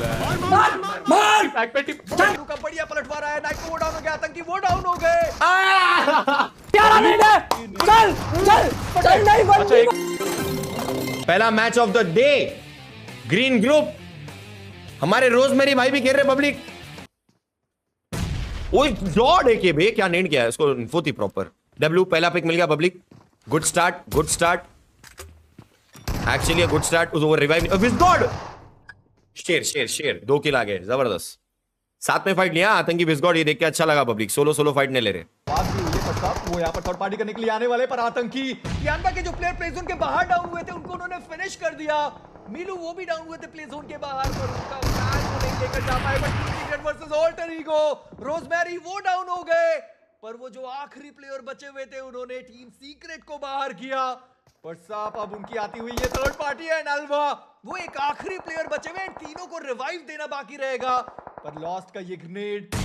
मार बैक पे टिप का बढ़िया पलटवार आया, नाइट को वो डाउन हो गया, आतंकी वो डाउन हो गए। प्यारा नहीं है, चल चल चल नहीं बन। अच्छा एक पहला match of the day, green group, हमारे रोजमेरी भाई भी खेल रहे पब्लिक। ओए लॉर्ड है के भाई, क्या नेड किया है इसको, वो थी प्रॉपर। डब्ल्यू पहला पिक मिल गया public, good start, good start, actually good start. उस ओवर रिवाइव विज गॉड, शेर शेर शेर, 2 किल आ गए, जबरदस्त। साथ में फाइट लिया आतंकी विस्गॉड, ये देख के अच्छा लगा पब्लिक, सोलो सोलो फाइट नहीं ले रहे। बात भी हुई है पश्चात, वो यहाँ पर थर्ड पार्टी करने के लिए आने वाले, पर आतंकी तियानबा के जो प्लेयर प्ले जोन के बाहर डाउन हुए थे उनको उन्होंने फिनिश कर दिया। मीलू वो भी डाउन हुए थे प्ले जोन के बाहर, पर उनका फ्लैग वो नहीं लेकर जा पाए। But secret versus alter ego, Rosemary वो डाउन हो गए, पर वो जो आखिरी प्लेयर बचे हुए थे उन्होंने टीम सीक्रेट को बाहर किया। पर साहब अब उनकी आती हुई ये थर्ड पार्टी है नलवा, वो एक आखिरी प्लेयर बचे हुए, तीनों को रिवाइव देना बाकी रहेगा। पर लॉस्ट का ये ग्रेनेड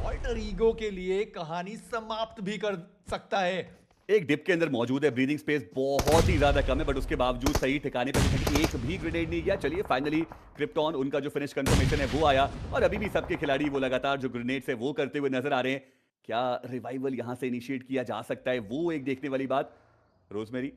ऑल्टर ईगो के लिए कहानी समाप्त भी कर सकता है। एक डिप के अंदर मौजूद है, ब्रीदिंग स्पेस बहुत ही ज्यादा कम है, बट उसके बावजूद सही ठिकाने पर एक भी ग्रेनेड नहीं गया। चलिए फाइनली क्रिप्टॉन, उनका जो फिनिश कंफर्मेशन है वो आया, और अभी भी सबके खिलाड़ी वो लगातार जो ग्रेनेड्स है वो करते हुए नजर आ रहे हैं। क्या रिवाइवल यहां से इनिशिएट किया जा सकता है, वो एक देखने वाली बात। रोजमेरी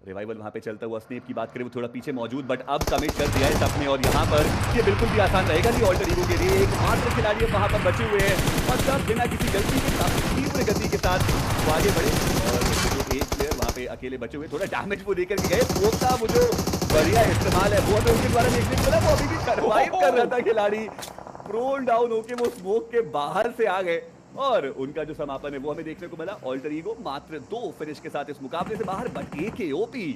रिवाइवल वहां पे चलता हुआ, स्नेप की बात करें वो थोड़ा पीछे मौजूद, बट अब कमिट कर दिया है सबने, और यहाँ पर ये बिल्कुल भी आसान रहेगा नहीं ऑल्टर ईगो के लिए। एकमात्र खिलाड़ी वहां पर बचे हुए हैं, और सब बिना किसी गलती के साथ तीव्र गति के साथ वो आगे बढ़े, और जो एक प्लेयर वहां पे अकेले बचे हुए, थोड़ा डैमेज वो देकर के गए। स्मोक का वो जो बढ़िया इस्तेमाल है वो हमें उनके द्वारा देखने को मिला, वो अभी भी सर्वाइव कर रहा था खिलाड़ी, प्रोल डाउन होके वो स्मोक के बाहर से आ गए, और उनका जो समापन है वो हमें देखने को मिला। ऑल्टर ईगो मात्र 2 फिनिश के साथ इस मुकाबले से बाहर, बट एकेओपी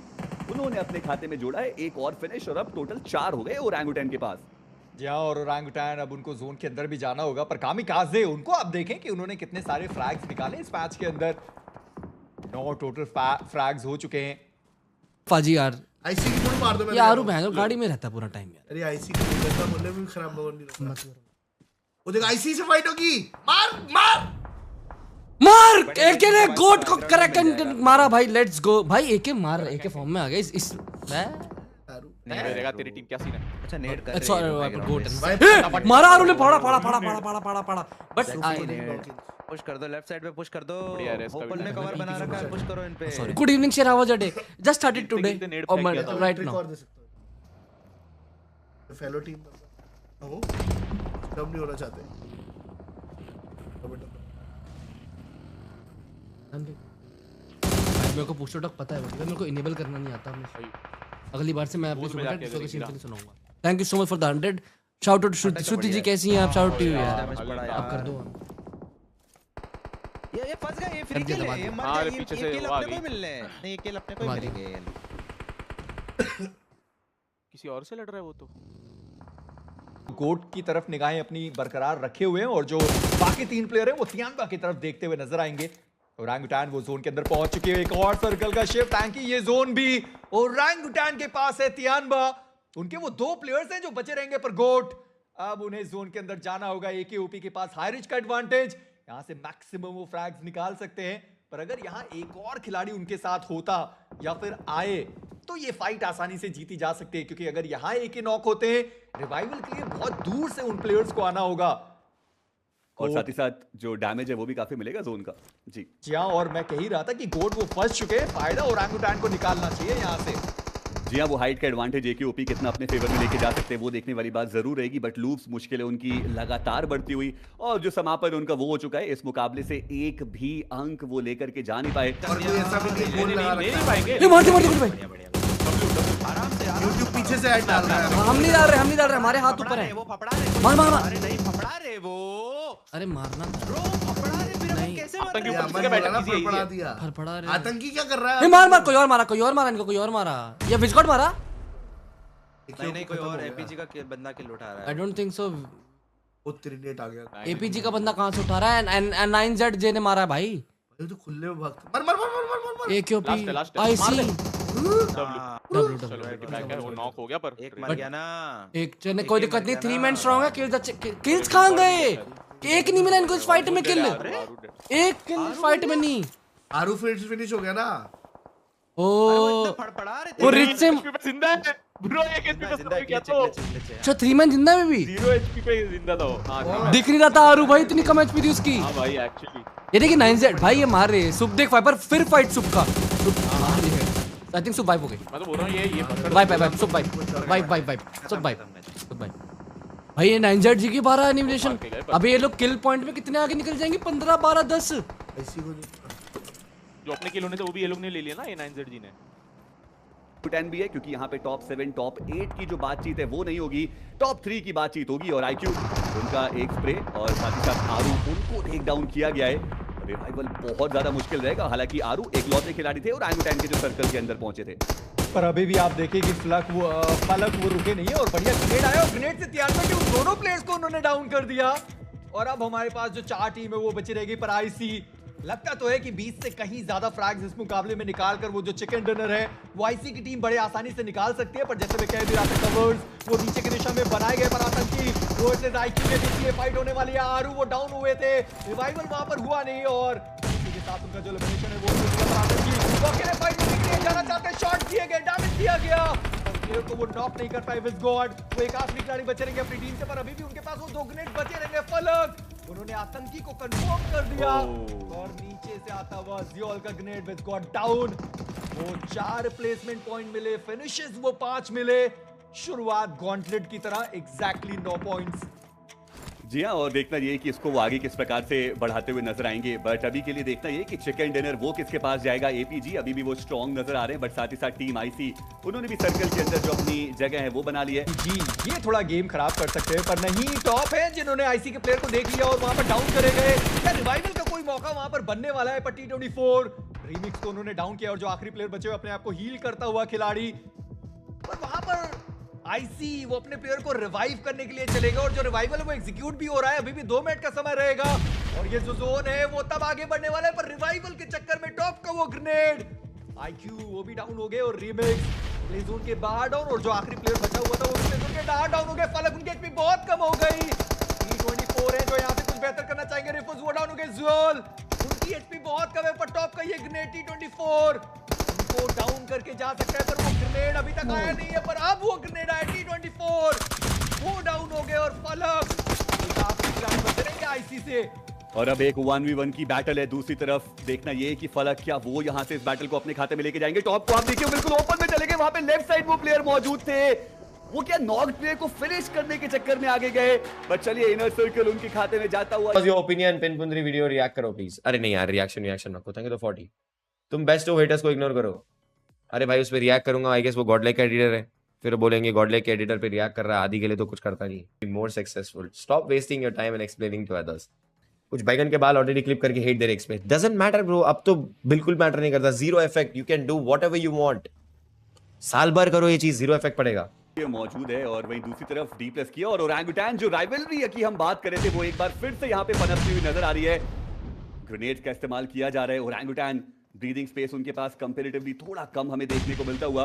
उन्होंने अपने खाते में जोड़ा है एक और फिनिश, और अब टोटल 4 हो गए ओरंगुटैन के पास। जी हाँ, और ओरंगुटैन अब उनको जोन के अंदर भी जाना होगा, पर कामिकाज़े उनको आप देखें कि उन्होंने कितने सारे फ्रैग्स निकाले इस मैच के अंदर। 9 टोटल फ्रैग्स हो चुके हैं। फाजी यार आईसी की थोड़ी मार दो। ये आरू बहन गाड़ी में रहता पूरा टाइम यार। अरे आईसी की बंदा बोलने में खराब बगल नहीं होगा। वो देख आईसी से फाइट होगी, मार मार मार, एके ने गोट को करेक्ट मारा भाई, लेट्स गो भाई। एके मार, एके फॉर्म में आ गए इस नहीं मिलेगा। तेरी टीम क्या सीन है? अच्छा नेट कर अच्छा गोट मारा आरू ने, पड़ा पड़ा पड़ा पड़ा पड़ा पड़ा पड़ा, बट पुश कर दो, लेफ्ट साइड पे पुश कर दो। बढ़िया है, इसका ओपन ने कवर बना रखा है, पुश करो इन पे। सॉरी, गुड इवनिंग शेर, how was your day? Just started today right now. Fellow team हो कम नहीं होना चाहते। मेरे को पुश टॉक पता है, मेरे को इनेबल करना नहीं आता। अगली बार से मैं अपनी सुनूंगा। Thank you so much for the 100। Shout out Shruti ji, कैसी हैं आप? शाउट टू यू यार, आप कर दो। ये फंस गया, ये फ्री किल है, ये मर हाँ, गया, पीछे ये से किल वो आ अपने को गई। मिलने हैं। नहीं, ये किल अपने को ही मिलेंगे। किसी और से लड़ रहा है वो तो। गोट की तरफ निगाहें अपनी बरकरार रखे हुए हैं, और जो बाकी 3 प्लेयर हैं वो तियानबा की तरफ देखते हुए नजर आएंगे। ओरंगुटैन वो जोन के अंदर पहुंच चुके हैं, एक और सर्कल का शिफ्ट, टैंकी ये जोन भी ओरंगुटैन के पास है। तियानबा उनके वो 2 प्लेयर्स हैं जो बचे रहेंगे, पर गोट अब उन्हें जोन के अंदर जाना होगा। एकेओपी के पास हाई रिच का एडवांटेज, यहां से मैक्सिमम वो फ्रैग्स निकाल सकते हैं, पर अगर यहां एक और खिलाड़ी उनके साथ होता या फिर आए तो ये फाइट आसानी से जीती जा सकती है, क्योंकि अगर यहां एक ही नॉक होते हैं, रिवाइवल के लिए बहुत दूर से उन प्लेयर्स को आना होगा, और साथ ही साथ जो डैमेज है वो भी काफी मिलेगा जोन का। जी हाँ, और मैं कह ही रहा था कि गोट वो फंस चुके हैं, फायदा ओरंगुटैन को निकालना चाहिए यहाँ से। जी हाँ, वो हाइट का एडवांटेज एकेओपी कितना अपने फेवर में लेके जा सकते हैं वो देखने वाली बात जरूर रहेगी, बट लूप्स मुश्किलें उनकी लगातार बढ़ती हुई, और जो समापन उनका वो हो चुका है इस मुकाबले से, एक भी अंक वो लेकर के जा नहीं पाए। और कोई ऐसा भी नहीं गोल लगा नहीं रखा पाएंगे। ये मार दे भाई, आराम से यूट्यूब पीछे से ऐड डाल रहा है। हम नहीं डाल रहे, हमारे हाथ ऊपर है। वो फपड़ा रहे, मार मार मार, अरे नहीं फपड़ा रहे वो, अरे मारना था ब्रो फपड़ा रहे, फिर हम नहीं। कैसे मार आतंकी रहे हैं? ऊपर से बैठा ना किसी है, फड़फड़ा easy दिया। फड़फड़ा रहे। आतंकी क्या कर रहा है? नहीं मार मार, कोई और मारा इनको, कोई और मारा, ये विस्कॉट मारा। नहीं कोई और एपीजी का बंदा किल उठा रहा आई है। Don't think so. वो त्रिनेट आ गया। एपीजी का बंदा कहां से उठा रहा है? 9ZJ ने मारा है भाई। ये तो खुले में भागता। मर मर मर मर मर मर। एकेओपी लास्ट है, आईसी चलो बैक है, वो नॉक हो गया, पर एक मर गया ना। एक चने, कोई दिक्कत नहीं, 3 मैन स्ट्रांग है। किल्स कहां गए? एक नहीं मिला इनको इस फाइट में किल, एक किल फाइट में नहीं। आरू फिनिश हो गया ना। ओ फड़फड़ा रहे थे। वो रिच से जिंदा है। ब्रो 1 एचपी पे जिंदा क्या ग्लिच तो ग्लिच अच्छा 3 मैन जिंदा है भी 0 एचपी पे जिंदा था वो। हां दिख नहीं रहा था आरू भाई, इतनी कम एचपी थी उसकी। हां भाई एक्चुअली ये देखिए 9Z भाई, ये मार रहे हैं सुप। देख वाइपर फिर फाइट सुप का। आई थिंक सुप वाइप हो गई। मैं तो बोल रहा हूं ये वाइप सुप वाइप सुप वाइप भाई। ये 9Z जी की 12 एनिमेशन। अबे ये लोग किल पॉइंट में कितने आगे निकल जाएंगे? 15 12 10। ऐसी को जो अपने किल होने थे वो भी ये लोग ने ले लिया ना, ये 9Z जी ने। 10 भी है क्योंकि यहाँ पे टॉप 7 टॉप 8 की जो बातचीत है वो नहीं होगी, टॉप 3 की बातचीत होगी। और IQ उनका एक स्प्रे और साथ ही साथ आरू, उनको टेक डाउन किया गया है। रिवाइवल बहुत ज्यादा मुश्किल रहेगा। हालांकि आरू एकलौते खिलाड़ी थे और ओरंगुटैन के जो सर्कल के अंदर पहुंचे थे। पर अभी भी आप देखिए कि फलक वो रुके नहीं है और बढ़िया ग्रेनेड आया और ग्रेनेड से तैयार करके उन दोनों प्लेयर्स को उन्होंने डाउन कर दिया। और अब हमारे पास जो 4 टीम है वो बची रहेगी। पर आईसी लगता तो है कि 20 से कहीं ज्यादा फ्रैग्स इस मुकाबले में निकालकर वो जो चिकन डिनर है वो आईसी की टीम बड़े आसानी से निकाल सकती है। पर जैसे मैं कह भी रहा था, कवर्स वो नीचे की दिशा में बनाए गए पर आतंकी रोहित आईक्यू के बीच ये फाइट होने वाली है। आरू वो डाउन हुए थे, रिवाइवल वहां पर हुआ नहीं और इसी के साथ उनका जो एलिमिनेशन है वो आतंकी वो अकेले फाइट में निकले जाना चाहते, शॉट दिए गए, डैमेज दिया गया और प्लेयर को वो नॉक नहीं कर पाए। विज़गॉड वो एक आखिरी खिलाड़ी बचे रहेंगे अपनी टीम से, पर अभी भी उनके पास वो 2 ग्रेनेड बचे रहेंगे। फलक उन्होंने आतंकी को कंफर्म कर दिया और नीचे से आता हुआ जियोल का ग्रेनेड विज़गॉड डाउन। वो 4 रिप्लेसमेंट पॉइंट मिले, फिनिशेस वो 5 मिले। शुरुआत गॉन्टलेट की तरह एग्जैक्टली 9 पॉइंट्स। जी हाँ, और देखना ये कि इसको वो आगे किस प्रकार से बढ़ाते हुए नजर आएंगे। बट अभी के लिए देखना ये कि चिकन डिनर वो किसके पास जाएगा। एपीजी अभी भी वो स्ट्रॉन्ग नजर आ रहे हैं, बट साथ ही साथ टीम आईसी उन्होंने भी सर्कल के अंदर जो अपनी जगह है वो बना ली है। जी ये थोड़ा गेम खराब कर सकते हैं, पर नहीं, टॉप है जिन्होंने आईसी के प्लेयर को देख लिया और वहां पर डाउन करे गए। क्या रिवाइवल का कोई मौका वहां पर बनने वाला है? पर T24 रीमिक्स को उन्होंने डाउन किया और जो आखिरी प्लेयर बचे हुए अपने आप को हील करता हुआ खिलाड़ी, पर वहां पर आईसी वो अपने प्लेयर को रिवाइव करने के लिए चलेगा और जो रिवाइवल है वो एग्जीक्यूट भी हो रहा है। अभी भी 2 मिनट का समय रहेगा और ये जो जोन है वो तब आगे बढ़ने वाला है, पर रिवाइवल के चक्कर में टॉप का वो ग्रेनेड आईक्यू वो भी डाउन हो गए और रीमिक्स प्ले जोन के बाहर डाउन और जो आखिरी प्लेयर बचा हुआ था वो प्ले जोन के बाहर डाउन हो गए। फलक उनकी एचपी बहुत कम हो गई। T24 है जो यहाँ पे कुछ बेहतर करना चाहेंगे। रिफुज वो डाउन हो गए। ज़ुअल उनकी एचपी बहुत कम है, पर टॉप का ये ग्रेनेड T24 को डाउन करके जा सकता है, पर वो ग्रेनेड अभी तक आया नहीं है। पर अब वो ग्रेनेड आया। T24 वो डाउन हो गए और फलक काफी खिलाड़ी बचे रहेंगे आईसी से। और अब एक 1v1 की बैटल है। दूसरी तरफ देखना ये कि फलक क्या वो यहां से इस बैटल को अपने खाते में लेके जाएंगे। टॉप को आप देखिए बिल्कुल ओपन में चले गए, वहां पे लेफ्ट साइड वो प्लेयर मौजूद थे, वो क्या नॉक प्लेयर को फिनिश करने के चक्कर में आगे गए। बट चलिए इनर सर्कल उनके खाते में जाता हुआ। योर ओपिनियन पिनपुंदरी वीडियो रिएक्ट करो प्लीज। अरे नहीं यार, रिएक्शन रखो। थैंक यू तो 40। तुम बेस्ट हो, हेटर्स को इग्नोर करो। अरे भाई उस पर रिएक्ट करूंगा, आई गेस वो गॉडलाइक का एडिटर है, फिर बोलेंगे गॉडलाइक के एडिटर पे रिएक्ट कर रहा है, आदि के लिए तो कुछ करता नहीं। More successful, stop wasting your time and explaining to others. कुछ बैगन के बाल ऑलरेडी क्लिप करके hate their express doesn't matter bro. अब तो बिल्कुल मैटर नहीं करता। Zero effect, you can do whatever you want. साल भर करो ये चीज, जीरो इफेक्ट पड़ेगा। ये मौजूद है और वहीं दूसरी तरफ D+ किया और ओरंगुटैन जो राइवलरी की हम बात कर रहे थे वो एक बार फिर से यहाँ पे पनपती हुई नजर आ रही है। ग्रेनेड का इस्तेमाल किया जा रहा है। ओरंगुटैन ब्रीदिंग स्पेस उनके पास कंपैरेटिवली थोड़ा कम हमें देखने को मिलता हुआ,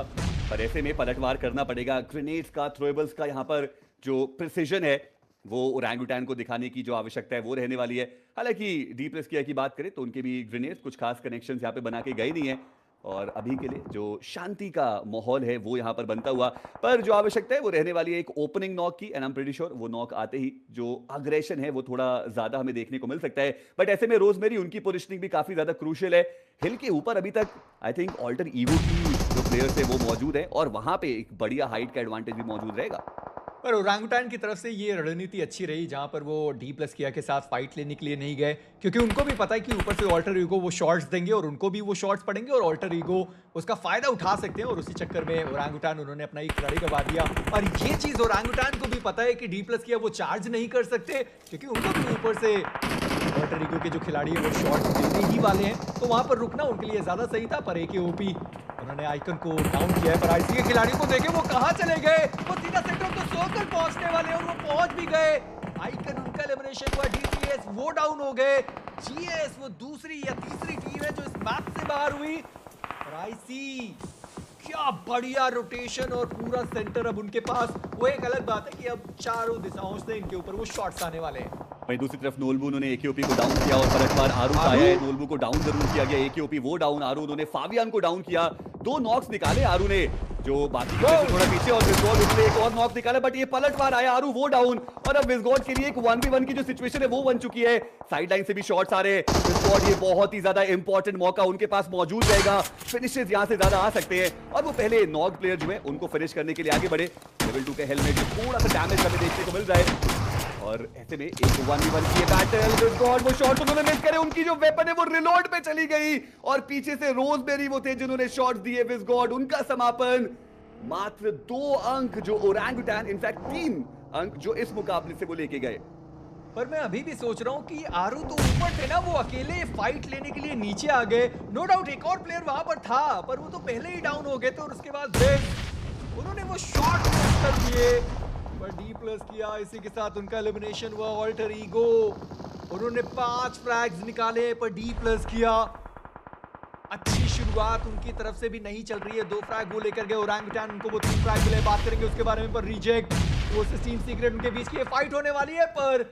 पर ऐसे में पलटवार करना पड़ेगा। ग्रेनेड्स का, थ्रोएबल्स का यहाँ पर जो प्रिसिजन है वो ओरंगुटैन को दिखाने की जो आवश्यकता है वो रहने वाली है। हालांकि D+ किया की बात करें तो उनके भी ग्रेनेड्स कुछ खास कनेक्शंस यहाँ पे बना के गए नहीं है और अभी के लिए जो शांति का माहौल है वो यहाँ पर बनता हुआ, पर जो आवश्यकता है वो रहने वाली है एक ओपनिंग नॉक की। And I am pretty sure वो नॉक आते ही जो अग्रेशन है वो थोड़ा ज्यादा हमें देखने को मिल सकता है। बट ऐसे में रोजमेरी उनकी पोजिशनिंग भी काफी ज्यादा क्रूशियल है। हिल के ऊपर अभी तक आई थिंक ऑल्टर ईवो की जो प्लेयर्स है वो मौजूद है और वहां पे एक बढ़िया हाइट का एडवांटेज भी मौजूद रहेगा। पर ओरंगुटैन की तरफ से ये रणनीति अच्छी रही जहां पर वो D+ किया के साथ फाइट लेने के लिए नहीं गए, क्योंकि उनको भी पता है कि ऊपर से ऑल्टर ईगो वो शॉट्स देंगे और उनको भी वो शॉट्स पड़ेंगे और ऑल्टर ईगो उसका फायदा उठा सकते हैं और उसी चक्कर में ओरंगुटैन उन्होंने अपना एक खिलाड़ी गवा दिया। और ये चीज ओरंगुटैन को भी पता है कि D+ किया वो चार्ज नहीं कर सकते, क्योंकि उनको भी ऊपर से ऑल्टर ईगो के जो खिलाड़ी है वो शॉट्स देने ही वाले हैं, तो वहां पर रुकना उनके लिए ज्यादा सही था। पर AKOP उन्होंने आइकन को डाउन किया है, पर आईसी के खिलाड़ियों को देखे वो कहां चले गए। वो सीधा सेक्टर तो सोकर पहुंचने वाले और वो पहुंच भी गए। आइकन उनका एलिमिनेशन हुआ। DPS वो डाउन हो गए। GS वो दूसरी या तीसरी टीम है जो इस मैच से बाहर हुई। और आईसी क्या बढ़िया रोटेशन और पूरा सेंटर अब उनके पास। वो एक अलग बात है कि अब चारों दिशाओं से इनके ऊपर वो शॉट्स आने वाले हैं। वहीं दूसरी तरफ नोल्बू उन्होंने AKOP को डाउन किया और पलटवार आरू आया है। नोल्बू को डाउन जरूर किया गया, AKOP वो डाउन, आरू उन्होंने फावियान को डाउन किया। 2 नॉक्स निकाले आरू ने जो बाकी के से थोड़ा पीछे, और विस्गॉड उसने एक और नॉक निकाला, बट ये पलटवार आया, आरू वो डाउन, और अब विस्गॉड के लिए एक 1v1 की जो सिचुएशन है वो बन चुकी है। साइड लाइन से भी शॉट्स आ रहे हैं, विस्गॉड ये बहुत ही ज्यादा इंपॉर्टेंट मौका उनके पास मौजूद रहेगा, फिनिशेस यहां से ज्यादा आ सकते हैं, और वो पहले नॉक प्लेयर जो है उनको फिनिश करने के लिए आगे बढ़े। लेवल 2 के हेलमेट जो थोड़ा सा डैमेज हमें देखने को मिल रहा है, और ऐसे में एक 1v1 की बैटल, विस्गॉड वो शॉट उन्होंने मिस करे, उनकी जो वेपन है वो रिलोड पे चली गई, और पीछे से रोजबेरी वो थे जिन्होंने शॉट्स दिए। विस्गॉड उनका समापन, मात्र 2 अंक जो ओरंगुटान, इनफैक्ट 3 अंक जो इस मुकाबले से वो लेके गए। पर मैं अभी भी सोच रहा हूँ कि आरू तो ऊपर थे ना, वो अकेले फाइट लेने के लिए नीचे आ गए। नो डाउट एक और प्लेयर वहां पर था, पर वो तो पहले ही डाउन हो गए थे, और उसके बाद उन्होंने वो शॉट कर दिए, पर D+ किया। इसी के साथ उनका एलिमिनेशन हुआ। ऑल्टर ईगो उन्होंने 5 फ्रैग्स निकाले, पर D+ किया। अच्छी शुरुआत उनकी तरफ से भी नहीं चल रही है। 2 फ्रैग वो लेकर गए ओरंगुटान, उनको वो 3 फ्रैग मिले, बात करेंगे उसके बारे में। पर रिजेक्ट वो टीम सीक्रेट उनके बीच की फाइट होने वाली है, पर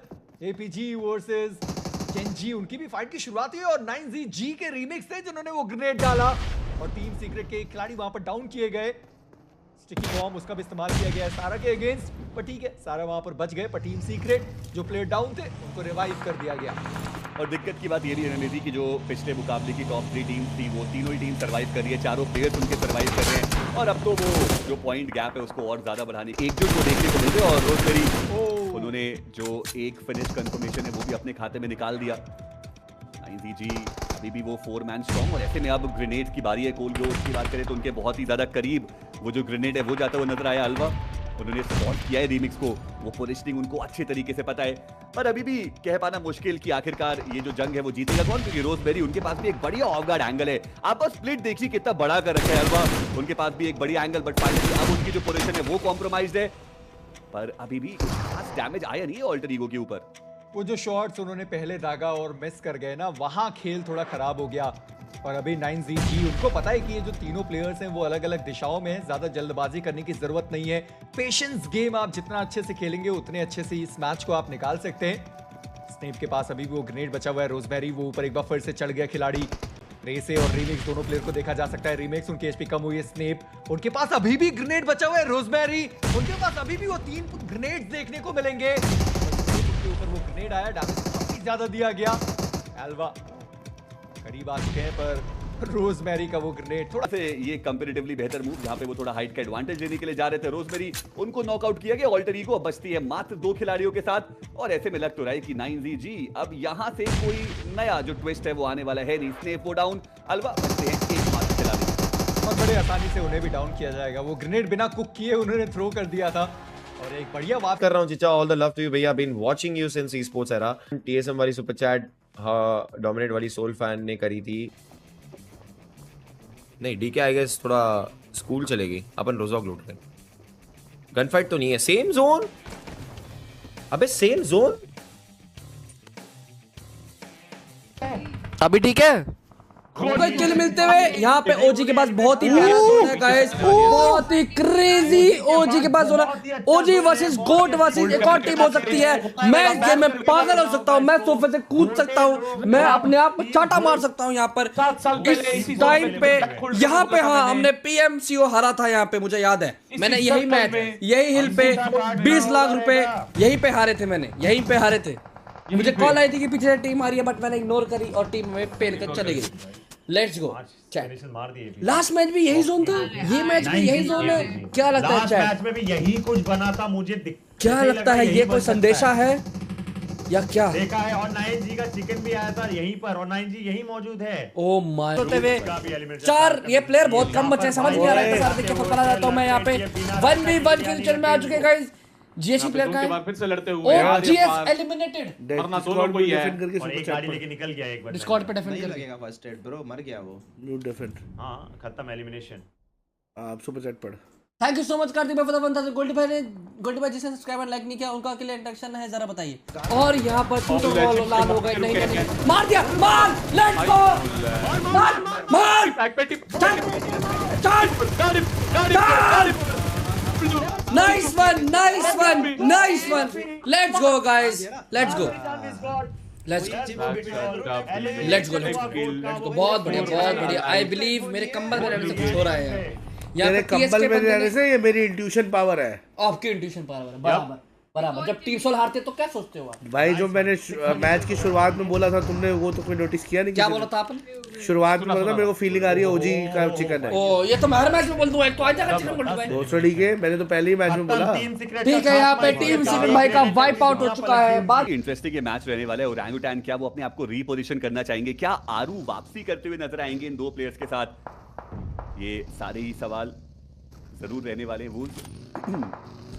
APG वर्सेस जेनजी उनकी भी फाइट की शुरुआत हुई, और 9ZG के रीमिक्स थे जिन्होंने वो ग्रेनेड डाला, और टीम सीक्रेट के खिलाड़ी वहां पर डाउन किए गए। स्टिकी बॉम्ब उसका भी इस्तेमाल किया गया है सारा के अगेंस्ट, पर ठीक है सारा वहां पर बच गए। पर टीम सीक्रेट जो प्लेयर डाउन थे उनको रिवाइव कर दिया गया। और दिक्कत की बात ये भी रहने थी कि जो पिछले मुकाबले की टॉप 3 टीम थी वो तीनों ही टीम सर्वाइव कर रही है, चारों प्लेयर्स उनके सर्वाइव कर रहे हैं, और अब तो वो जो पॉइंट गैप है उसको और ज्यादा बढ़ाने की एकजुट को देखने को मिल रही है। और रोजबेरी उन्होंने जो एक फिनिश कंफर्मेशन है वो भी अपने खाते में निकाल दिया। 9ZG अभी भी वो 4 मैन स्ट्रॉन्ग, और ऐसे में अब ग्रेनेड की बारी है। कोल ग्रोव की बात करें तो उनके बहुत ही ज्यादा करीब वो जो ग्रेनेड है वो जाता हुआ नजर आया। अलवा उन्होंने स्पॉट किया है रीमिक्स को, वो पोजिशनिंग उनको अच्छे तरीके से पता है, पर अभी भी कह पाना मुश्किल कि आखिरकार ये जो जंग है वो जीतेगा कौन, क्योंकि रोजबेरी उनके पास भी एक बढ़िया ऑफ गार्ड एंगल है। आप बस स्प्लिट देखिए कितना बड़ा कर रखा है अलवा, उनके पास भी एक बढ़िया एंगल, बट फाइनली अब उनकी जो पोजीशन है वो कॉम्प्रोमाइज्ड है, पर अभी भी खास डैमेज आया नहीं है ऑल्टर ईगो के ऊपर। वो जो शॉट्स उन्होंने पहले दागा और मिस कर गए ना, वहां खेल थोड़ा खराब हो गया। और अभी 9ZG उनको पता है कि ये जो तीनों प्लेयर्स हैं वो अलग अलग दिशाओं में हैं, ज्यादा जल्दबाजी करने की जरूरत नहीं है। पेशेंस गेम आप जितना अच्छे से खेलेंगे उतने अच्छे से इस मैच को आप निकाल सकते हैं। स्नेप के पास अभी भी वो ग्रेनेड बचा हुआ है। रोजबेरी वो ऊपर एक बार फिर से चढ़ गया खिलाड़ी। रेसे और रीमिक्स दोनों प्लेयर को देखा जा सकता है। रीमिक्स उनकी एचपी कम हुई है। स्नेप उनके पास अभी भी ग्रेनेड बचा हुआ है। रोजबेरी उनके पास अभी भी वो 3 ग्रेनेड देखने को मिलेंगे। उनके ऊपर वो ग्रेनेड आया, डैमेज काफी ज्यादा दिया गया। एल्वा करीब आ चुके हैं, पर रोजमेरी का वो ग्रेनेड थोड़ा से ये कंपैरेटिवली बेहतर मूव, जहां पे वो थोड़ा हाइट का एडवांटेज लेने के लिए जा रहे थे। रोजमेरी उनको नॉकआउट किया गया। ऑल्टर ईगो अब बचती है मात्र 2 खिलाड़ियों के साथ, और ऐसे में लग तो रहा है कि 9ZG अब यहां से कोई नया जो ट्विस्ट है वो आने वाला है नहीं। स्नेप वो डाउन, अलवा बचते हैं एक मात्र खिलाड़ी, और बड़े आसानी से उन्हें भी डाउन किया जाएगा। वो ग्रेनेड बिना कुक किए उन्होंने थ्रो कर दिया था, और एक बढ़िया बात कर रहा हूं चिचा, all the love to you भैया, been watching you since esports era. TSM वाली सुपर चैट डोमिनेट वाली सोल फैन ने करी थी। नहीं DK आई गेस थोड़ा स्कूल चलेगी, अपन रोजॉक लूट रहे। गन फाइट तो नहीं है, सेम जोन। अबे सेम जोन अभी ठीक है। किल मिलते हुए यहाँ पे ओजी के पास बहुत ही प्यारा जोन है गाइस, बहुत ही क्रेजी ओजी के पास जोन है। ओजी वर्सेस गोट वर्सेस एक और टीम हो सकती है। मैं इस गेम में पागल हो सकता हूँ, मैं सोफे से कूद सकता हूँ, मैं अपने आप को चाटा मार सकता हूँ। यहाँ पर इस टाइम पे यहाँ पे हाँ हमने PMCO हारा था यहाँ पे, मुझे याद है। मैंने यही मैच यही हिल पे 20 लाख रुपए यहीं पे हारे थे, मैंने यहीं पे हारे थे। मुझे कॉल आई थी कि पीछे से टीम आ रही है, बट मैंने इग्नोर करी और टीम में पेल कर चली गई। Let's go chat. Last match भी यही जोन था, ये मैच भी यही जोन है। क्या लगता है चैट? मैच में भी यही कुछ बना था, मुझे क्या लगता है ये कोई संदेशा है या क्या? देखा है, और 9G का चिकन भी आया था यहीं पर, और 9G यहीं मौजूद है। ओ माय होते हुए 4 ये प्लेयर बहुत कम बचे हैं, समझ नहीं आ रहा है। सारा देख के पता जाता हूं मैं यहाँ पे 1v1 के चल में आ चुके गाइस। जीएस प्लेयर का है, फिर से लड़ते हुए ओ जीएस एलिमिनेटेड, वरना सोलो कोई है और एक गाड़ी लेके निकल गया एक बार। डिस्कॉर्ड पे डिफेंड नहीं कर लगेगा फर्स्ट एड ब्रो, मर गया वो। न्यू डिफेंड हां खत्म एलिमिनेशन। आप सुपर चैट पढ़। Thank you so much Kartik भाई फॉर द 1000 गोल्डी भाई ने गोल्डी भाई जिसने सब्सक्राइब और लाइक नहीं किया उनका के लिए इंट्रोडक्शन है, जरा बताइए। और यहां पर तू तो लाल हो गए, नहीं मार दिया, मार, लेट्स गो, मार बैक पे टिप चल nice one, nice one, nice one. Let's go guys, let's go, let's go, let's go. बहुत बढ़िया, बहुत बढ़िया। आई बिलीव मेरे कंबल में रहने से कुछ हो रहा है यार। यहाँ मेरे पे कंबल TSK में बंदे रहने ने- से ये मेरी इंट्यूशन पावर है आपकी इंट्यूशन पावर बराबर बराबर। जब टीम सोल हारते तो क्या सोचते हो आप? भाई। जो मैंने मैच की शुरुआत में बोला था तुमने, वो तो कोई नोटिस किया नहीं? क्या किसी बोला ने? था आपने? शुरुआत में बोला था मेरे को फीलिंग आ रही है ओजी का चिकन है। ओ ये तो मैं हर मैच में बोल दूंगा, एक तो आज जाकर चिकन बोल दूंगा। दोस्तों ठीक है, मैंने तो पहले ही मैच में बोला। टीम सीक्रेट ठीक है, यहाँ पे टीम सीक्रेट भाई का वाइप आउट हो चुका है। बात इंटरेस्टिंग ये मैच रहने वाला है। ओरंगुटैन क्या वो अपने आप को रीपोजिशन करना चाहेंगे? क्या आरू वापसी करते हुए नजर आएंगे इन दो प्लेयर्स के साथ? ये सारे ही सवाल जरूर रहने वाले हैं। वुल्फ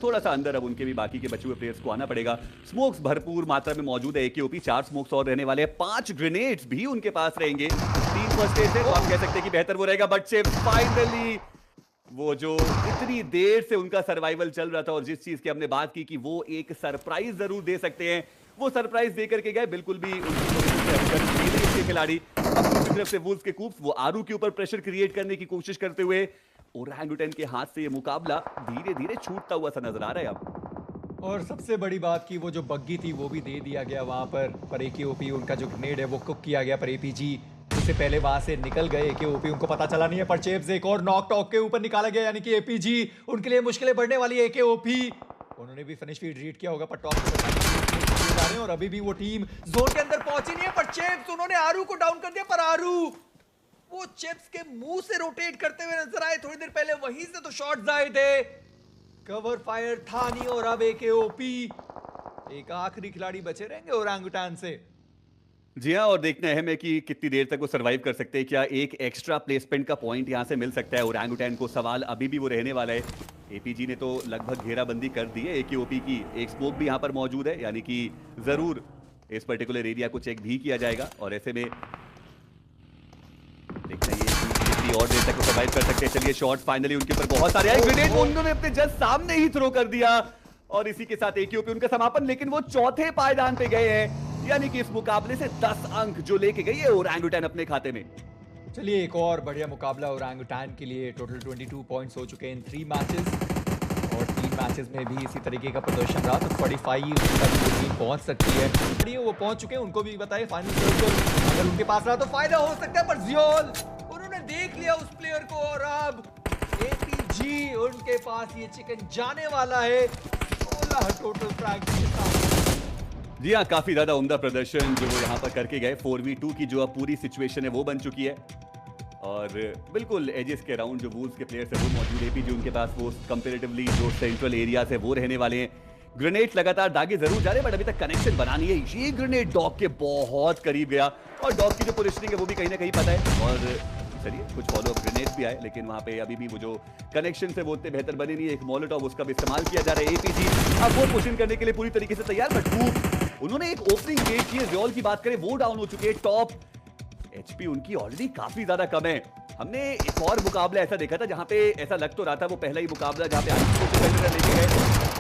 थोड़ा सा अंदर, अब उनके भी बाकी के बचे हुए प्लेयर्स को आना पड़ेगा। स्मोक्स भरपूर मात्रा में मौजूद है एकेओपी, 4 स्मोक्स और रहने वाले हैं, 5 ग्रेनेड्स भी उनके पास रहेंगे। 3 फर्स्ट एड है तो आप कह सकते हैं कि बेहतर वो रहेगा। बट से फाइनली वो जो इतनी देर से उनका सर्वाइवल चल रहा था और जिस चीज की हमने बात की कि वो एक सरप्राइज जरूर दे सकते हैं, वो सरप्राइज दे करके गए। बिल्कुल भी उनके खिलाड़ी। अब दूसरी तरफ से वुल्फ के कूप्स वो आरू के ऊपर प्रेशर क्रिएट करने की कोशिश करते हुए, ओरंगुटैन के हाथ से ये मुकाबला धीरे धीरे छूटता हुआ सा नजर आ रहा है अब। और सबसे बड़ी बात की वो जो बग्गी थी वो भी दे दिया गया वहां पर एकेओपी उनका जो ग्रेनेड है वो कुक किया गया, पर एपीजी उससे पहले वहां से निकल गए। एकेओपी उनको पता चला नहीं है, पर चेप्स एक और नॉक टॉक के ऊपर निकाला गया, यानी कि एपीजी उनके लिए मुश्किलें बढ़ने वाली है। एकेओपी उन्होंने भी फिनिश फीड रीड किया होगा, पर टॉप और अभी भी वो टीम जोन के अंदर पहुंची नहीं है। पर चेप्स उन्होंने आरू को डाउन कर दिया, पर आरू वो चिप्स के मुंह से रोटेट करते हुए नजर आए। थोड़ी देर पहले वहीं से तो शॉट्स आए थे, कवर फायर था नहीं। और अब एकेओपी एक आखिरी खिलाड़ी बचे रहेंगे ओरंगुटैन से। जी हाँ, और देखना अहम है कि कितनी देर तक वो सरवाइव कर सकते हैं। क्या एक एक्स्ट्रा प्लेसमेंट का पॉइंट यहां से मिल सकता है ओरंगुटैन को? सवाल अभी भी वो रहने वाला है। एपीजी ने तो लगभग घेराबंदी कर दी है एकेओपी की, एक स्मोक भी यहां पर मौजूद है, यानी कि जरूर इस पर्टिकुलर एरिया को चेक भी किया जाएगा। और ऐसे में देखना ये कितनी और देर तक वो सर्वाइव कर सकते हैं। चलिए शॉट फाइनली उनके ऊपर बहुत सारे आए, ग्रेनेड उन्होंने अपने जस्ट सामने ही थ्रो कर दिया और इसी के साथ एकेओपी उनका समापन। लेकिन वो चौथे पायदान पे गए हैं, यानी कि इस मुकाबले से 10 अंक जो लेके गई है ओरंगुटैन अपने खाते में। चलिए एक और बढ़िया मुकाबला ओरंगुटैन के लिए। टोटल 22 पॉइंट्स हो चुके हैं इन 3 मैचेस और 3 मैचेस में भी इसी तरीके का प्रदर्शन रहा, तो 45 तक वो टीम पहुंच सकती है। वो पहुंच चुके हैं, उनको भी बताए फाइनल सर्कल अगर उनके पास रहा तो फायदा हो सकता है। पर जियोल उन्होंने देख लिया उस प्लेयर को और अब एपीजी उनके पास ये चिकन जाने वाला है 16 टोटल फ्रैग के साथ। जी हाँ, काफी ज्यादा उम्दा प्रदर्शन जो वो यहाँ पर करके गए। 4v2 की जो अब पूरी सिचुएशन है वो बन चुकी है और बिल्कुल एजेस के राउंड जो वुल्स के प्लेयर्स है वो मौजूद है। एपीजी उनके पास वो कंपैरेटिवली जो सेंट्रल एरियाज है वो रहने वाले हैं। ग्रेनेड लगातार दागे जरूर जा रहे हैं, बट अभी तक कनेक्शन बनानी है। ये ग्रेनेड डॉग के बहुत करीब गया और डॉग की जो पोजीशनिंग है वो भी कहीं ना कहीं पता है। और चलिए कुछ फॉलो अप ग्रेनेड्स भी आए, लेकिन वहां पे अभी भी वो जो कनेक्शन है वो उतने बेहतर बने नहीं है। एक मोलोटॉव उसका भी इस्तेमाल किया जा रहा है। एपीजी अब वो पुशिंग करने के लिए पूरी तरीके से तैयार, बट उन्होंने एक ओपनिंग क्रिएट की है। रियोल की बात करें वो डाउन हो चुके हैं। टॉप एचपी उनकी ऑलरेडी काफी ज्यादा कम है। हमने एक और मुकाबला ऐसा देखा था जहां पे ऐसा लग तो रहा था वो पहला ही मुकाबला जहां पे लेके गए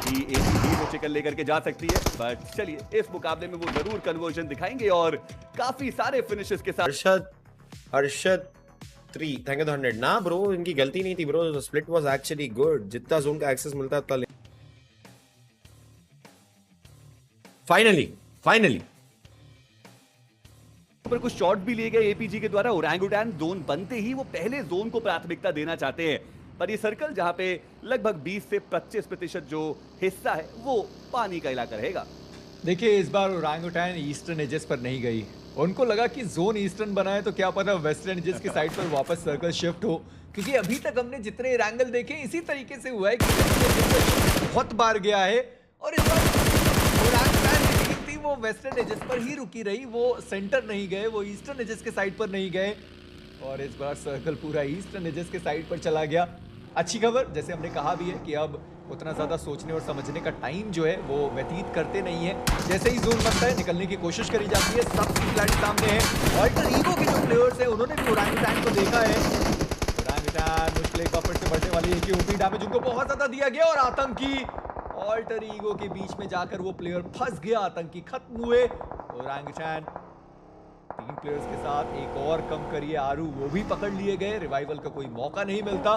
कि एपीजी वो चिकन लेकर के जा सकती है, बट चलिए इस मुकाबले में वो जरूर कन्वर्जन दिखाएंगे और काफी सारे फिनिशेस के साथ। हर्षद 3 थैंक यू 100 ना ब्रो, इनकी गलती नहीं थी bro, split was actually good. जितना जोन का एक्सेस मिलता है उतना फाइनली पर कुछ शॉट भी लिए गए एपीजी के द्वारा। ओरंगुटैन जोन बनते ही वो पहले जोन को प्राथमिकता देना चाहते हैं, पर ये सर्कल जहां पे लगभग 20 से 25% जो हिस्सा है वो पानी का इलाका रहेगा। देखिए इस बार ओरंगुटैन ईस्टर्न एजेस पर नहीं गई। उनको लगा कि जोन ईस्टर्न बना है तो क्या पता वेस्टर्न एजेस की साइड पर वापस सर्कल शिफ्ट हो, क्योंकि अभी तक हमने जितने एंगल देखे इसी तरीके से हुआ है कि बहुत बार गया है। और इस बार ओरंगुटैन थी वो वेस्टर्न एजेस पर ही रुकी रही, वो सेंटर नहीं गए, वो ईस्टर्न एजेस के साइड पर नहीं गए और इस बार सर्कल पूरा ईस्टर्न एजेस के साइड पर चला गया। अच्छी खबर, जैसे हमने कहा भी है कि अब उतना ज़्यादा सोचने और समझने का टाइम जो है वो व्यतीत करते नहीं है। जैसे ही जोन बनता है निकलने की कोशिश करी जाती है। सब खिलाड़ी सामने हैं। अल्टर ईगो के जो प्लेयर्स हैं उन्होंने भी ओरंगुटैन को देखा है। ओरंगुटैन मुश्किल बफर से बढ़ने वाली है कि ओपी डैमेज उनको बहुत ज़्यादा दिया गया और आतंकी अल्टर ईगो के बीच में जाकर वो प्लेयर फंस गया। आतंकी खत्म हुए। ओरंगुटैन 3 प्लेयर्स के साथ एक और कम करिए आरू, वो भी पकड़ लिए गए। रिवाइवल का कोई मौका नहीं मिलता।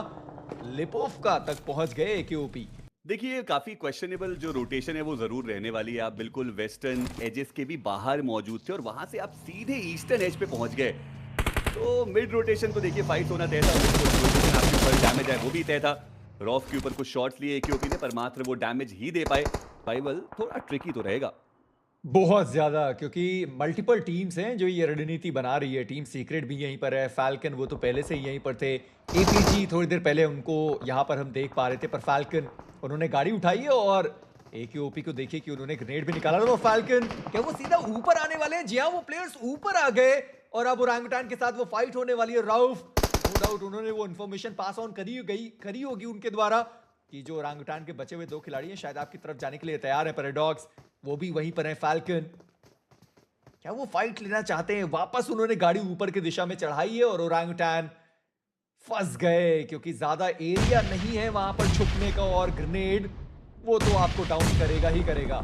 लिपोव्का तक पहुंच गए एकेओपी। देखिए काफी क्वेश्चनेबल जो रोटेशन है वो जरूर रहने वाली है। आप बिल्कुल वेस्टर्न एजेस के भी बाहर मौजूद थे और वहां से आप सीधे ईस्टर्न एज पे पहुंच गए, तो मिड रोटेशन तो देखिए फाइट होना तय था। पर डैमेज है वो भी तय था। रॉफ के ऊपर कुछ शॉट्स लिए एकेओपी ने, पर मात्र वो डैमेज ही दे पाए। सर्वाइवल थोड़ा ट्रिकी तो रहेगा बहुत ज्यादा, क्योंकि मल्टीपल टीम्स हैं जो ये रणनीति बना रही है। टीम सीक्रेट भी यहीं पर है, फैल्कन वो तो पहले से ही यहीं पर थे, एपीजी थोड़ी देर पहले उनको यहाँ पर हम देख पा रहे थे, पर फैल्कन उन्होंने गाड़ी उठाई है और एकेओपी को देखिए कि उन्होंने ग्रेनेड भी निकाला। तो फैल्कन क्या वो सीधा ऊपर आने वाले हैं? जी हाँ, वो प्लेयर्स ऊपर आ गए और अब ओरंगुटान के साथ वो फाइट होने वाली है। राउफ नो डाउट उन्होंने वो इन्फॉर्मेशन पास ऑन करी होगी उनके द्वारा कि जो ओरंगुटान के बचे हुए 2 खिलाड़ी हैं शायद आपकी तरफ जाने के लिए तैयार है। पैराडॉक्स वो भी वहीं पर है। फैल्कन क्या वो फाइट लेना चाहते हैं? वापस उन्होंने गाड़ी ऊपर की दिशा में चढ़ाई है और ओरंगुटान फंस गए क्योंकि ज्यादा एरिया नहीं है वहां पर छुपने का, और ग्रेनेड वो तो आपको डाउन करेगा ही करेगा।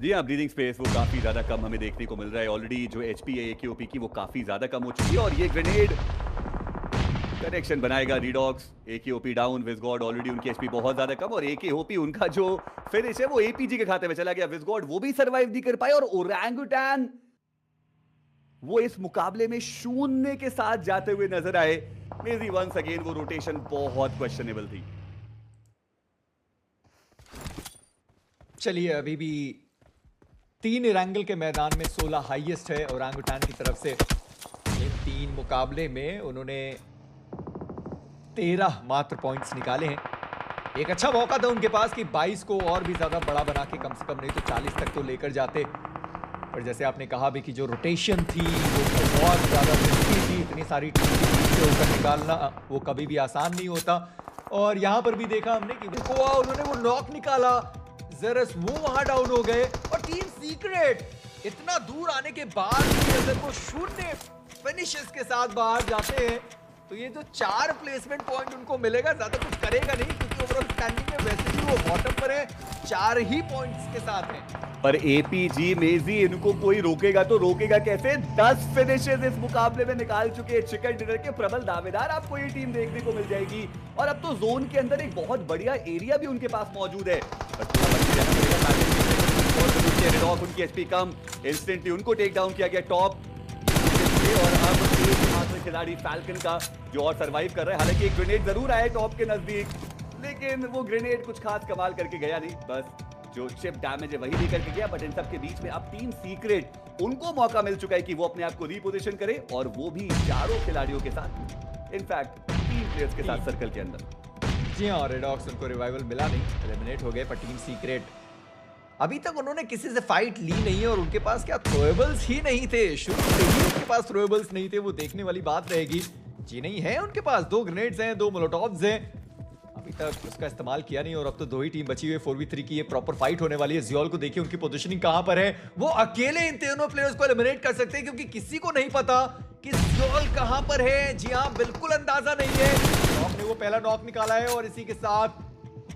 जी हाँ, ब्रीदिंग स्पेस वो काफी ज्यादा कम हमें देखने को मिल रहा है। ऑलरेडी जो एचपी है एकेओपी की वो काफी ज्यादा कम हो चुकी है और ये ग्रेनेड कनेक्शन बनाएगा। रीडॉक्स एकेओपी डाउन, विज़गॉड ऑलरेडी उनकी एचपी बहुत ज्यादा कम और एकेओपी उनका जो फिनिश है वो एपीजी के खाते में चला गया। विज़गॉड वो भी सरवाइव नहीं कर पाए और ओरंगुटान वो इस मुकाबले में शून्य के साथ जाते हुए नजर आए। मेजी वंस अगेन वो रोटेशन बहुत क्वेश्चनेबल थी। चलिए अभी भी 3 इरांगल के मैदान में 16 हाईएस्ट है ओरंगुटान की तरफ से। इन 3 मुकाबले में उन्होंने 13 मात्र पॉइंट्स निकाले हैं। एक अच्छा मौका था उनके पास कि 22 को और भी ज्यादा बड़ा बना के कम से कम नहीं तो 40 तक तो लेकर जाते, पर जैसे आपने कहा भी कि जो रोटेशन थी वो बहुत ज्यादा रिस्की थी। इतनी सारी टीम के बीच से होकर निकालना वो कभी भी आसान नहीं होता। और यहाँ पर भी देखा हमने कि उन्होंने वो नॉक निकाला, ज़रस वो वहां डाउन हो गए और टीम सीक्रेट इतना दूर आने के बाद भी अगर वो शून्य फिनिशेस के साथ बाहर जाते हैं तो ये जो 4 प्लेसमेंट पॉइंट उनको मिलेगा, ज्यादा कुछ करेगा नहीं क्योंकि ओवरऑल स्टैंडिंग में वैसे भी वो बॉटम पर है, 4 ही पॉइंट्स के साथ है। पर एपीजी मेजी इनको कोई रोकेगा तो रोकेगा कैसे? 10 फिनिशेस इस मुकाबले में निकाल चुके हैं। चिकन डिनर के प्रबल दावेदार आपको ये टीम देखने को मिल जाएगी और अब तो जोन के अंदर एक बहुत बढ़िया एरिया भी उनके पास मौजूद है। उनकी एचपी कम, इंस्टेंटली उनको टेक डाउन किया गया टॉप, और अब मात्र खिलाड़ी फैल्कन का जो और सरवाइव कर रहा है। हालांकि एक ग्रेनेड जरूर आया टॉप के नजदीक, लेकिन वो ग्रेनेड कुछ खास कमाल करके गया नहीं, बस जो चिप डैमेज है वही लेकर के गया। बट इन सब के बीच में अब टीम सीक्रेट उनको मौका मिल चुका है कि वो अपने आप को रीपोजिशन करे और वो भी 4 खिलाड़ियों के साथ, इनफैक्ट 3 प्लेयर्स के साथ सर्कल के अंदर। जी हाँ, रेडॉक्स उनको रिवाइवल मिला नहीं, एलिमिनेट हो गए, पर टीम सीक्रेट अभी तक उन्होंने किसी से फाइट ली नहीं है और उनके पास क्या थ्रोएबल्स ही नहीं थे। शुरू से ही उनके पास थ्रोएबल्स नहीं थे, वो देखने वाली बात रहेगी। जी नहीं है उनके पास, 2 ग्रेनेड्स हैं, 2 मोलोटॉव्स हैं, अभी तक उसका इस्तेमाल किया नहीं और अब तो 2 ही टीम बची हुई है। 4v3 की ये प्रॉपर फाइट होने वाली है। ज़ियोल को देखिए उनकी पोजीशनिंग कहां पर है, वो अकेले इन तीनों प्लेयर्स को एलिमिनेट कर सकते हैं क्योंकि किसी को नहीं पता कि ज़ियोल कहां पर है। जी हां, बिल्कुल अंदाजा नहीं है। टॉप ने वो पहला नॉक निकाला है और इसी के साथ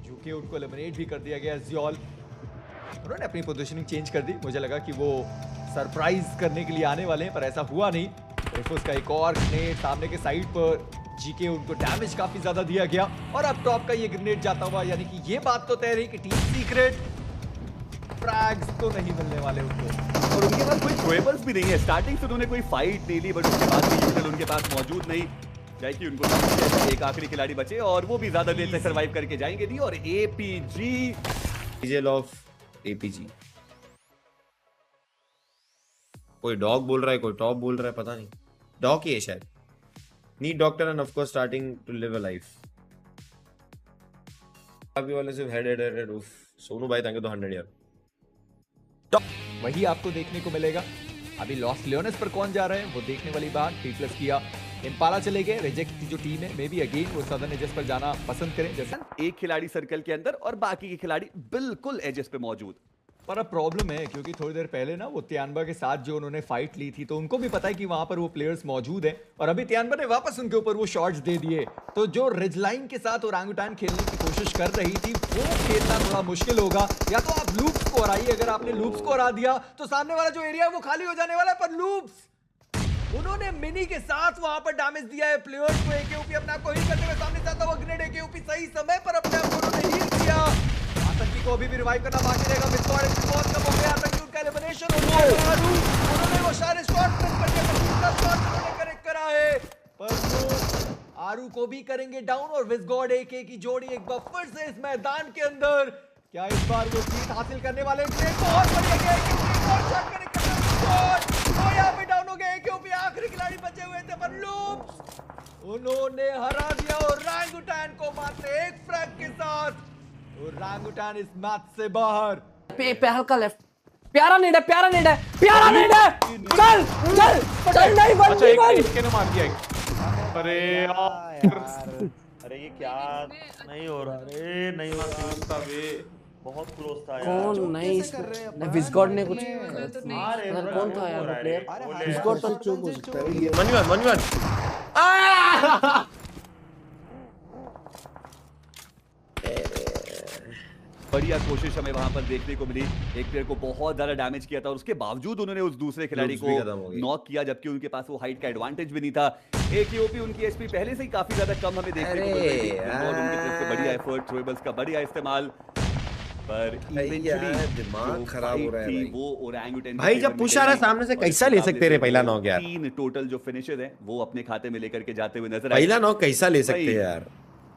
झुके उनको एलिमिनेट भी कर दिया गया। ज़ियोल उन्होंने अपनी पोजीशनिंग चेंज कर दी, मुझे लगा कि वो सरप्राइज करने के लिए आने वाले हैं पर ऐसा हुआ नहीं। रेफोस का एक और ग्रेनेड सामने के साइड पर, जीके उनको डैमेज काफी ज्यादा दिया गया और अब टॉप का ये ग्रेनेड जाता हुआ, यानी कि ये बात तो तय रही कि टीम सीक्रेट फ्रैग्स तो नहीं मिलने वाले उनको। और उनके पास कोई थ्रोएबल्स भी नहीं है। स्टार्टिंग से उन्होंने कोई फाइट नहीं ली, बट उसके बाद भी यूटिल उनके पास मौजूद नहीं, चाहे कि उनको एक आखिरी खिलाड़ी बचे और वो भी ज्यादा देर तक सर्वाइव करके जाएंगे नहीं। और एपीजी डीजे ऑफ एपीजी, कोई डॉग बोल रहा है, कोई टॉप बोल रहा है, पता नहीं। डॉग ही है शायद। Need doctor and of course starting to live a life. अभी वाले से हेड उफ। सोनू भाई थैंक यू तो 100 यार। वही आपको देखने को मिलेगा। अभी लॉस्ट लियोनेस पर कौन जा रहा है वो देखने वाली बात। T+ किया, इम्पाला चले गए। रिजेक्ट की जो टीम है मे बी अगेन वो सदर्न एजेस पर जाना पसंद करें। जैसे एक खिलाड़ी सर्कल के अंदर और बाकी के खिलाड़ी बिल्कुल एजेस पे मौजूद। पर अब प्रॉब्लम है क्योंकि थोड़ी देर पहले ना वो तियानबा के साथ जो उन्होंने फाइट ली थी तो उनको भी पता है कि वहां पर वो प्लेयर्स मौजूद हैं और अभी तियानबा ने वापस उनके ऊपर वो शॉट्स दे दिए। तो जो रिज लाइन के साथ ओरंगुटान खेलने की कोशिश कर रही थी वो खेलना थोड़ा मुश्किल होगा। या तो आप लूप्स को हराइए, अगर आपने लूप्स को हरा दिया तो सामने वाला जो एरिया है वो खाली हो जाने वाला है। पर लूप्स उन्होंने मिनी के साथ वहां पर डैमेज दिया है प्लेयर्स को। एकेओपी अपने आप को हील करते हुए सामने से आता हुआ ग्रेनेड, एकेओपी सही समय पर अपने आप को उन्होंने हील किया। आतंकी को अभी भी रिवाइव करना बाकी रहेगा। मिसफायर बहुत कम हो गया, आतंकी उनका एलिमिनेशन हो गया। उन्होंने वो सारे शॉट मिस करके दूसरा शॉट उन्होंने करेक्ट करा है पर वो आरू को भी करेंगे डाउन और विज़गॉड एके की जोड़ी एक बार फिर से इस मैदान के अंदर। क्या इस बार वो जीत हासिल करने वाले हैं? बहुत बढ़िया गया और शॉट करेंगे और यहाँ पे डाउन हो गए क्योंकि आखिरी खिलाड़ी बचे हुए थे पर लूप्स उन्होंने हरा दिया ओरांगुटान को मात्र एक फ्रैग के साथ। ओरांगुटान इस मैच से बाहर। पे हल्का लेफ्ट, प्यारा नेड है, प्यारा नेड है, प्यारा नेड है। चल चल चल, नहीं बन अच्छा बन। एक ने मार दिया एक। अरे यार, अरे ये क्या नहीं हो रहा, अरे नहीं हो रहा बे, बहुत क्लोज था यार। कौन नहीं, विज़गॉड ने कुछ कौन था यार प्लेयर? विज़गॉड तो चुप हो सकता है। 1v1 बढ़िया कोशिश हमें वहां पर देखने को मिली। एक प्लेयर को बहुत ज्यादा डैमेज किया था और उसके बावजूद उन्होंने उस दूसरे खिलाड़ी को नॉक किया, जबकि उनके पास वो हाइट का एडवांटेज भी नहीं था। एकेओपी उनकी एचपी पहले से ही काफी ज्यादा कम हमें देखने को मिल रही थी और उनकी तरफ से बढ़िया एफर्ट, थ्रोएबल्स का बढ़िया इस्तेमाल, पर दिमाग खराब हो रहा है भाई। वो ओरंगुटैन भाई जब पुश आ रहा है सामने से कैसा ले सकते रे पहला नॉक यार? 3 टोटल जो फिनिशेस हैं वो अपने खाते में लेकर के जाते हुए नजर आए। पहला नॉक कैसा ले सकते हैं यार?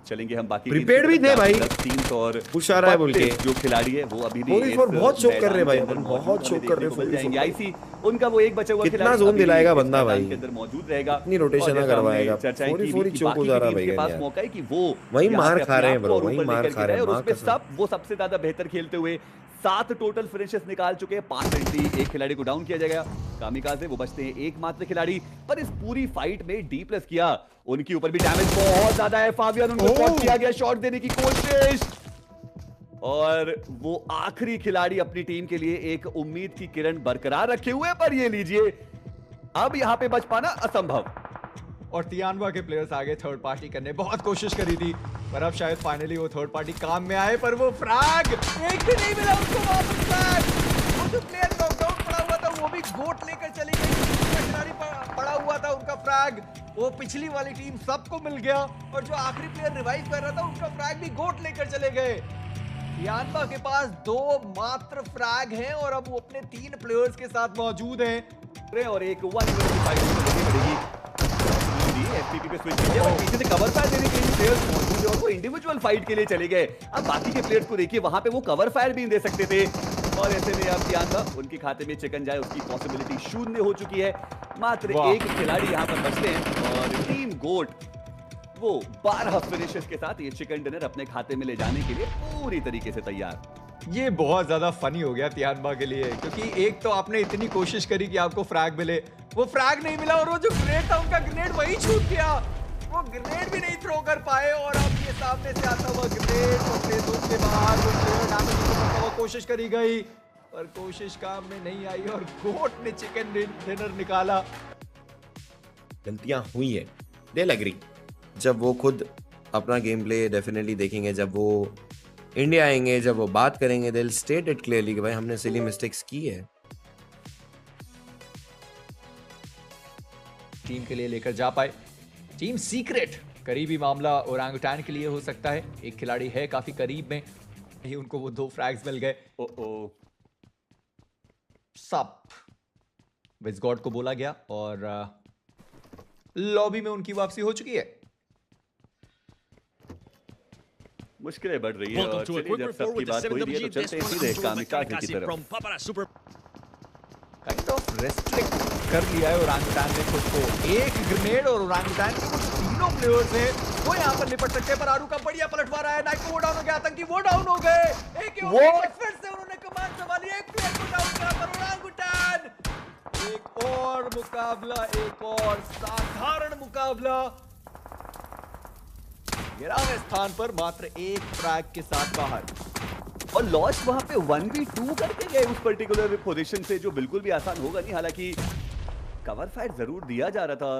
चलेंगे हम बाकी प्रिपेयर्ड भी थे भाई, 3 और पुश आ रहा है बोल के। जो खिलाड़ी है वो अभी भी इस बहुत शोक कर रहे भाई, बहुत शोक कर रहे हैं। आईसी उनका वो एक बचा हुआ कितना खिलाड़ी जोन दिलाएगा बंदा भाई, के अंदर मौजूद रहेगा, इतनी रोटेशन ना करवाएगा, पूरी चोक हो जा रहा है भाई। के पास मौका है कि वो वही यहाँ मार पे खा रहे हैं अपने ब्रो, आप को वही ऊपर मार लेकर खा के रहे हैं। और उसमें सब वो सबसे ज्यादा बेहतर खेलते हुए 7 टोटल फिनिशेस निकाल चुके हैं। 5 एंट्री, एक खिलाड़ी को डाउन किया जाएगा। कामिकाज़े वो बचते हैं एकमात्र खिलाड़ी, पर इस पूरी फाइट में डी प्लस किया, उनके ऊपर भी डैमेज बहुत ज्यादा है। फाबियन उनको स्पॉट किया गया, शॉट देने की कोशिश, और वो आखिरी खिलाड़ी अपनी टीम के लिए एक उम्मीद की किरण बरकरार रखे हुए, पर ये लीजिए अब यहां पे बच पाना असंभव। और तियानवा के प्लेयर्स आगे थर्ड पार्टी करने बहुत कोशिश करी थी, पर अब शायद फाइनली वो थर्ड पार्टी काम में आए, पर वो फ्रैग एक भी नहीं मिला उसको वापस। फ्रैग वो जो प्लेयर नॉकडाउन पड़ा हुआ था वो भी गोट लेकर चली गई, खिलाड़ी पड़ा हुआ था उनका फ्रैग, वो पिछली वाली टीम सबको मिल गया, और जो आखिरी प्लेयर रिवाइव कर रहा था उनका फ्रैग भी गोट लेकर चले गए। तियानवा के पास 2 मात्र फ्रैग हैं और अब वो अपने 3 प्लेयर्स के साथ मौजूद हैं और एक 1 एफपीपी पे स्विच किया और पीछे से कवर फायर देने के लिए प्लेयर्स मौजूद है और वो इंडिविजुअल फाइट के लिए चले गए। अब बाकी के प्लेयर्स को देखिए, वहां पे वो कवर फायर भी दे सकते थे, और ऐसे में अब ध्यान था उनके खाते में चिकन जाए उसकी पॉसिबिलिटी शून्य हो चुकी है। मात्र एक खिलाड़ी यहां पर बचते हैं और टीम गोट वो 12 फिनिशेस के साथ ये चिकन डिनर अपने खाते में ले जाने के लिए पूरी तरीके से तैयार। ये बहुत ज्यादा फनी हो गया तियानवा के लिए, क्योंकि एक तो आपने इतनी कोशिश करी कि आपको फ्रैग मिले, वो फ्रैग नहीं मिला, और वो जो ग्रेनेड था उनका ग्रेनेड वही छूट गया, वो ग्रेनेड भी नहीं थ्रो कर पाए, और अब ये सामने से आता हुआ ग्रेनेड अपने जोन के बाहर वो प्लेयर डैमेज करने की कोशिश करी गई, पर कोशिश काम में नहीं आई और गोट ने चिकन डिनर निकाला। गलतियां हुई है, दे एग्री। जब वो खुद अपना गेम प्ले डेफिनेटली देखेंगे, जब वो इंडिया आएंगे, जब वो बात करेंगे, they will state it clearly कि भाई हमने सिली मिस्टेक्स की है। टीम के लिए लेकर जा पाए टीम सीक्रेट, करीबी मामला ओरांगुटान के लिए हो सकता है, एक खिलाड़ी है काफी करीब में ही, उनको वो 2 फ्रैग्स मिल गए। सब विज़गॉड को बोला गया और लॉबी में उनकी वापसी हो चुकी है। मुश्किलें बढ़ रही है और चलिए जब सबकी बात हुई है तो चलते हैं सीधे कामिकाज़े की तरफ। काइंड ऑफ रेस्ट्रिक्ट कर लिया है ओरांगुटान ने खुद को, एक ग्रेनेड और ओरांगुटान के कुछ तीनों प्लेयर्स हैं वो यहाँ पर निपट सकते हैं, पर आरू का बढ़िया पलटवार आया, नाइको वो डाउन हो गया, आतंकी वो डाउन हो गए, एक और फिर से उन्होंने कमांड संभाली, एक प्लेयर को डाउन करा, पर ओरांगुटान एक और मुकाबला, एक और साधारण मुकाबला, 11वें स्थान पर मात्र एक फ्रैग के साथ बाहर, और लॉस वहां पे 1v2 करके गए उस पर्टिकुलर पोजीशन से, जो बिल्कुल भी आसान होगा नहीं। हालांकि कवर फाइट जरूर दिया जा रहा था,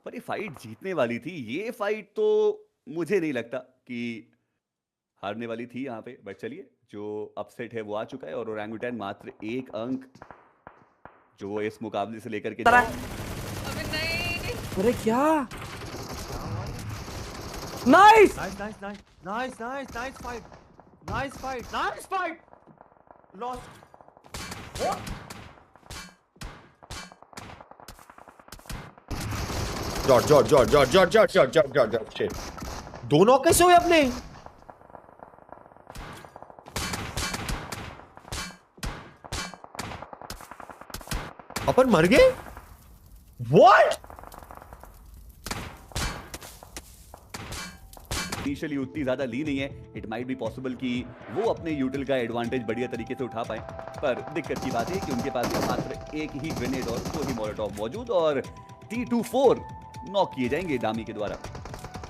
पर ये फाइट जीतने वाली थी। ये फाइट तो मुझे नहीं लगता कि हारने वाली थी यहाँ पे, बट चलिए जो अपसेट है वो आ चुका है, और ओरांगुटान मात्र 1 अंक जो वो इस मुकाबले से लेकर के अरे क्या nice nice nice nice nice nice nice fight, nice fight, nice fight, lost. George shit. दो नॉक कैसे हुए अपने? अपन मर गए? व्हाट? इनिशियली उतनी ज्यादा ली नहीं है। इट माइट बी पॉसिबल कि वो अपने यूटिल का एडवांटेज बढ़िया तरीके से उठा पाए, पर दिक्कत की बात है कि उनके पास मात्र एक ही ग्रेनेड और 2 ही मोलोटॉव मौजूद और T24 नॉक किए जाएंगे दामी के द्वारा।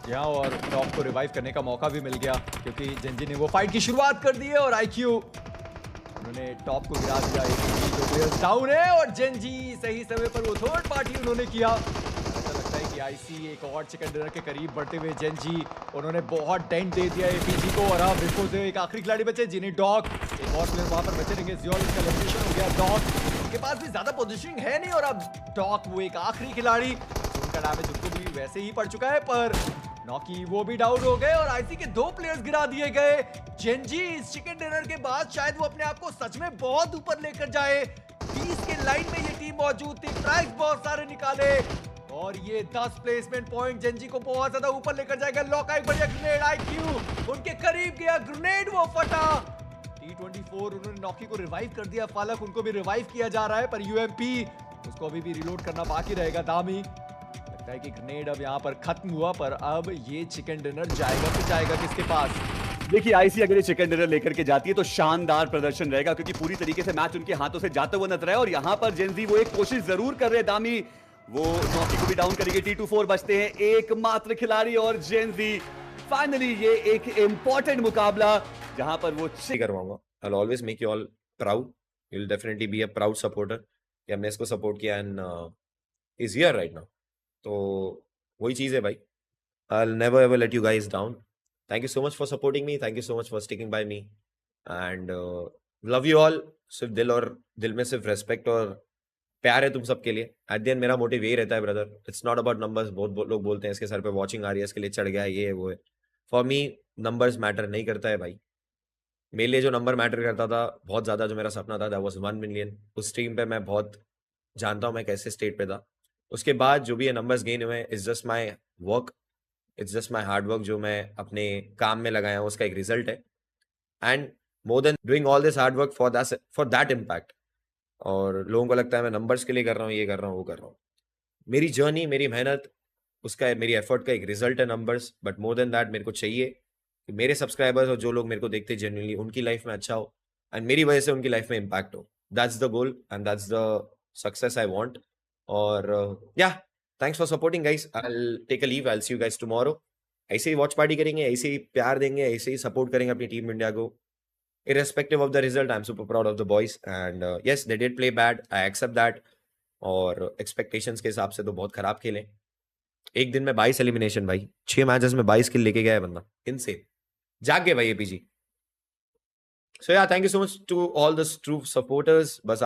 यहाँ और टॉप को रिवाइव करने का मौका भी मिल गया क्योंकि जेंजी ने वो फाइट की शुरुआत कर दी है और आईक्यू उन्होंने टॉप को गिरा दिया। जो प्लेयर्स डाउन है और जेंजी सही समय पर वो थर्ड पार्टी उन्होंने किया। ऐसा लगता है कि आईसी एक और चिकन डिनर के करीब बढ़ते हुए जेंजी उन्होंने बहुत डेंट दे दिया एपीजी को। और अब बिल्कुल से एक आखिरी खिलाड़ी बचे जिन्हें डॉग, एक और प्लेयर वहां पर बचे रहेंगे। जियोल का एलिमिनेशन हो गया। डॉग उनके पास भी ज्यादा पोजीशनिंग है नहीं और अब डॉग वो एक आखिरी खिलाड़ी, उनका डैमेज उनको भी वैसे ही पड़ चुका है। पर नॉकी वो भी डाउन हो गए और आईसी के 2 प्लेयर्स गिरा दिए गए। जेंजी इस चिकन डिनर के बाद शायद वो अपने आप को सच में बहुत ऊपर लेकर जाए। 20 के लाइन में ये टीम मौजूद थी, ट्रैक्स बहुत सारे निकाले और ये 10 प्लेसमेंट पॉइंट जेंजी को बहुत ज्यादा ऊपर लेकर जाएगा। लॉका एक बढ़िया ग्रेनेड, आईक्यू उनके करीब गया, ग्रेनेड वो फटा। T24 उन्होंने नॉकी को रिवाइव कर दिया। फालक उनको भी रिवाइव किया जा रहा है पर यूएमपी उसको अभी भी रिलोड करना बाकी रहेगा। दामी लगता है कि ग्रेनेड अब यहाँ पर खत्म हुआ पर अब ये चिकन डिनर जाएगा तो जाएगा किसके पास? देखिए आईसी अगर ये चिकन डिनर लेकर के जाती है तो शानदार प्रदर्शन रहेगा क्योंकि पूरी तरीके से मैच उनके हाथों से जाता हुआ नजर है। और यहां पर जेंजी वो एक कोशिश जरूर कर रहे हैं। दामी वो नॉकी को भी डाउन करेंगे। T24 बचते हैं एकमात्र खिलाड़ी और जेंजी फाइनली ये एक इंपॉर्टेंट मुकाबला जहां पर वो करवाऊंगा। I'll always make you all proud. You'll definitely be a proud supporter. कि हमने इसको सपोर्ट किया and is here right now. तो वही चीज है भाई। I'll never ever let you guys down. Thank you so much for supporting me. Thank you so much for sticking by me. And love you all. सिर्फ दिल में सिर्फ respect और प्यार है तुम सबके लिए। एट द एंड मेरा मोटिव यही रहता है brother. It's not about numbers. बहुत लोग बोलते हैं इसके सर पे वॉचिंग आ रही है, इसके लिए चढ़ गया है, ये है वो है। फॉर मी नंबर्स मैटर नहीं करता है भाई। मेरे लिए जो नंबर मैटर करता था बहुत ज़्यादा, जो मेरा सपना था, दैट वाज 1 मिलियन। उस टीम पे मैं बहुत जानता हूँ मैं कैसे स्टेट पे था। उसके बाद जो भी ये नंबर्स गेन हुए, it's just my work, it's just my hard work जो मैं अपने काम में लगाया हूँ, उसका एक रिजल्ट है। And more than doing all this hard work for that impact. और लोगों को लगता है मैं नंबर्स के लिए कर रहा हूँ, ये कर रहा हूँ, वो कर रहा हूँ। मेरी जर्नी, मेरी मेहनत, उसका मेरी एफर्ट का एक रिजल्ट है numbers. But more than that मेरे को चाहिए कि मेरे सब्सक्राइबर्स और जो लोग मेरे को देखते हैं जेन्युइनली, उनकी लाइफ में अच्छा हो एंड मेरी वजह से उनकी लाइफ में इम्पैक्ट हो। That's the goal and that's the success I want. और या thanks for supporting guys. I will take a leave. I will see you guys tomorrow. ऐसे ही वॉच पार्टी करेंगे, ऐसे ही प्यार देंगे, ऐसे ही सपोर्ट करेंगे अपनी टीम इंडिया को। Irrespective of the result, I'm super proud of the boys and yes, they did play bad. I accept that. और expectations के हिसाब से तो बहुत खराब खेले। एक दिन में 22 एलिमिनेशन भाई, 6 मैचेस में 22 किल लेके गया है बंदा। इनसे जाग गए भाई APG. So yeah, thank you so much to all the true supporters. बस